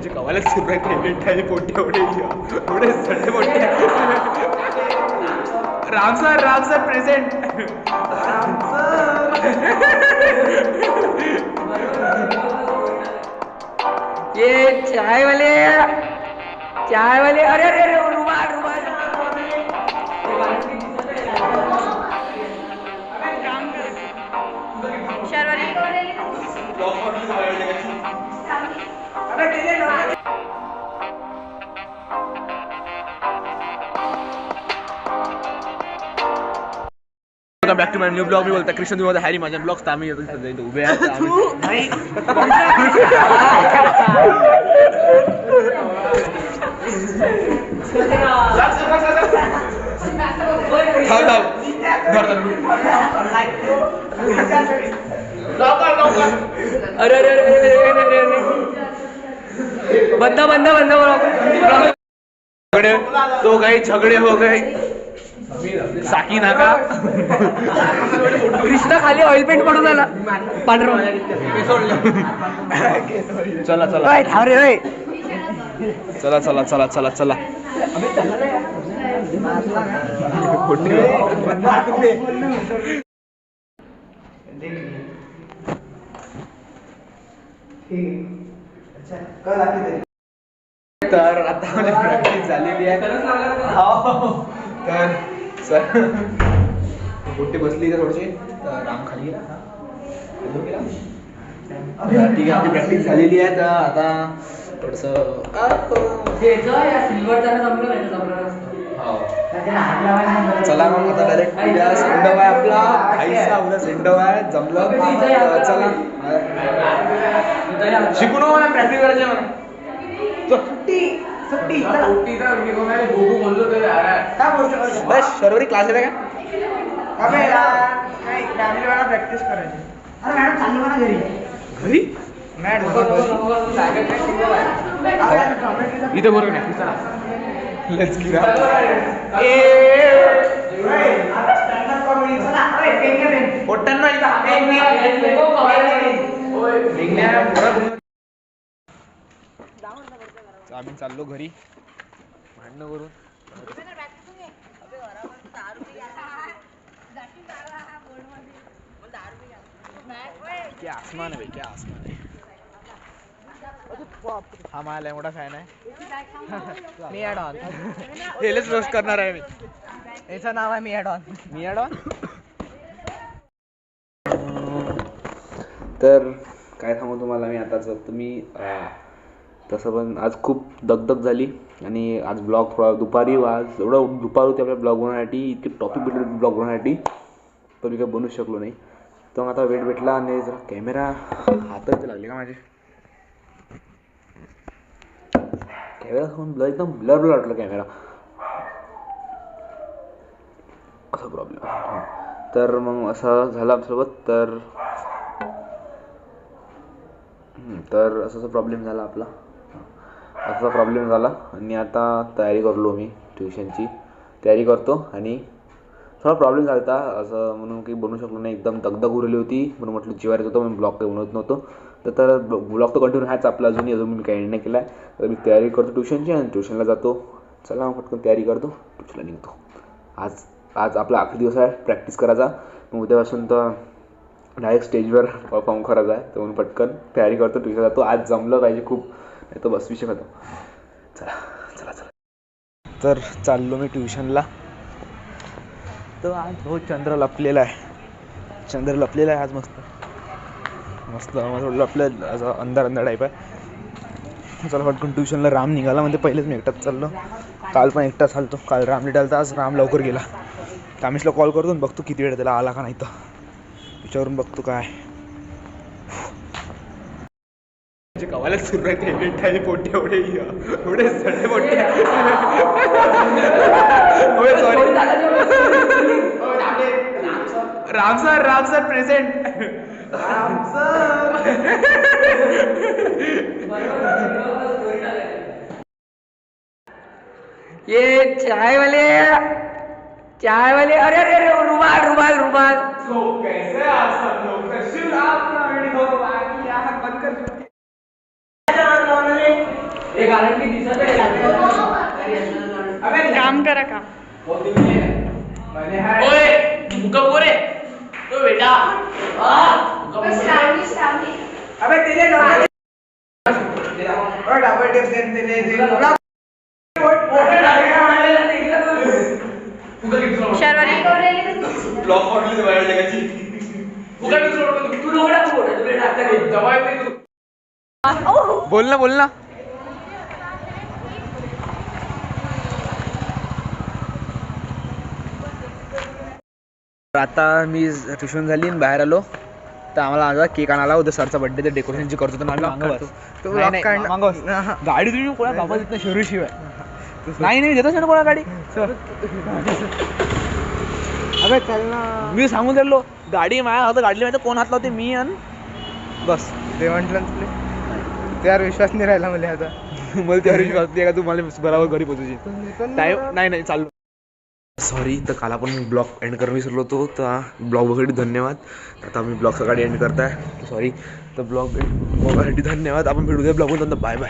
कवायला सुरू आहे पोटे एवढे सडे मोठे. Ram sir present. ये चाय वाले अरे अरे अरे रुमाल back to my new blog. मी बोलता कृष्ण तुम्ही हॅरी माझ्या ब्लॉग्स आम्ही येतो सध्या इथे उभे आहेत. अरे अरे अरे बंद तो गए झगड़े हो गए. साकी नाका. कृष्णा खाली ऑइल पेंट पडून आला पांढरा. चला तर आता माझी प्रॅक्टिस झालेली आहे. तर सर गोटे बसली तर थोडीशी राम खाली गेला. ठीक आहे, आपली प्रॅक्टिस झालेली आहे. तर आता थोडस चला मग आता डायरेक्ट उद्या सेंडव आहे आपला. आईचा उद्या सेंडव आहे. जमलं चला शिकून मला प्रॅक्टिस करायची मला. बस शर्वरी क्लास आहे का? प्रॅक्टिस करायची. अरे मॅडम चाललो मला घरी. इथे बरोबर नाही. चला लेट्स गिरा. आम्ही चाललो घरी भांडणं करून. क्या आसमान है, क्या आसमान है. हा माझा लय मोठा फॅन आहे. मी ॲड ऑन. हेलेच रोस्ट करणार आहे मी. याचं नाव आहे मी ॲड ऑन. तर काय सांगू तुम्हाला मी आताच. तुम्ही तसं पण आज खूप दगदग झाली आणि आज ब्लॉग थोडा दुपारी आज एवढं दुपार होती आपल्या ब्लॉग बनवण्यासाठी. इतके टॉपिक भेटले ब्लॉग बनवण्यासाठी पण मी काही बनवू शकलो नाही. तर आता वेट भेटला आणि जरा कॅमेरा हातात लागले का माझे. कॅमेरा ब्लर एकदम ब्लर वाटलं कॅमेरा. असा प्रॉब्लेम. तर मग असं झालं आमच्यासोबत. तर असा प्रॉब्लेम झाला आपला. असा प्रॉब्लेम झाला आणि आता तयारी करलो. मी ट्युशनची तयारी करतो आणि थोडा प्रॉब्लेम झाला होता असं म्हणून काही बनवू शकलो नाही. एकदम दगदग उरली होती म्हणून म्हटलं जीवार येत होतं म्हणून ब्लॉग काही बनवत नव्हतो. तर ब्लॉग तर कंटिन्यू आहेच आपला. अजून मी काही एंड नाही केला आहे. तर मी तयारी करतो ट्युशनची आणि ट्युशनला जातो. चला मग पटकन तयारी करतो, ट्युशनला निघतो. आज आपला आखरी दिवस आहे प्रॅक्टिस करायचा. मग उद्यापासून तर डायरेक्ट स्टेजवर परफॉर्म करायचा आहे. तर म्हणून पटकन तयारी करतो, ट्युशनला जातो. आज जमलं पाहिजे खूप, नाही तर बस विषय खतम. चला. तर चाललो मी ट्युशनला. तर आज बहुत चंद्र लपलेला आहे आज. मस्त थोडं लपलं असं अंधार टाईप आहे. चला पटकन ट्युशनला. राम निघाला म्हणजे पहिलेच मी एकटाच चाललो. काल पण एकटाच चालतो. काल राम निघाला, आज राम लवकर गेला. कामेशला कॉल करतो बघतो किती वेळ त्याला आला का नाही तर विचारून बघतो काय. कवायला सुरू आहे पोटे एवढे सडे मोठे. Sorry Ram sir present. ये चाय वाले अरे अरे अरे रुमाल. कैसे आप सब लोग? आपका वीडियो बंद कर. काम करा का अबे तेरे डबल टेप शर्वरी बोल ना बोल ना. आता मी ट्युशन झाली आणि बाहेर आलो तर आम्हाला माझा केक आणायला उद्या सरचा बर्थडे तर डेकोरेशनची करतो तर आम्ही गाडी तुम्ही कोणा बाबा देत नाही शिवाय नाही देतच ना कोणा गाडी. अबे चल ना. मी सांगून चाललो गाडी माझ्या हातात गाडली माहिती कोण हात लावते मी आणि बस. ते म्हटलं तुला त्यावर विश्वास नाही राहिला मला आता. मला त्यावर वाटते का तू मला बरोबर घरी पोहोचूची टाईम नाही चाललो. सॉरी तर काल आपण ब्लॉग एंड करून विसरलो होतो तर ब्लॉग बघायसाठी धन्यवाद. आता मी ब्लॉग सकाळी एंड करताय सॉरी तर ब्लॉग बघायसाठी धन्यवाद. आपण भेटूया ब्लॉग बाय बाय.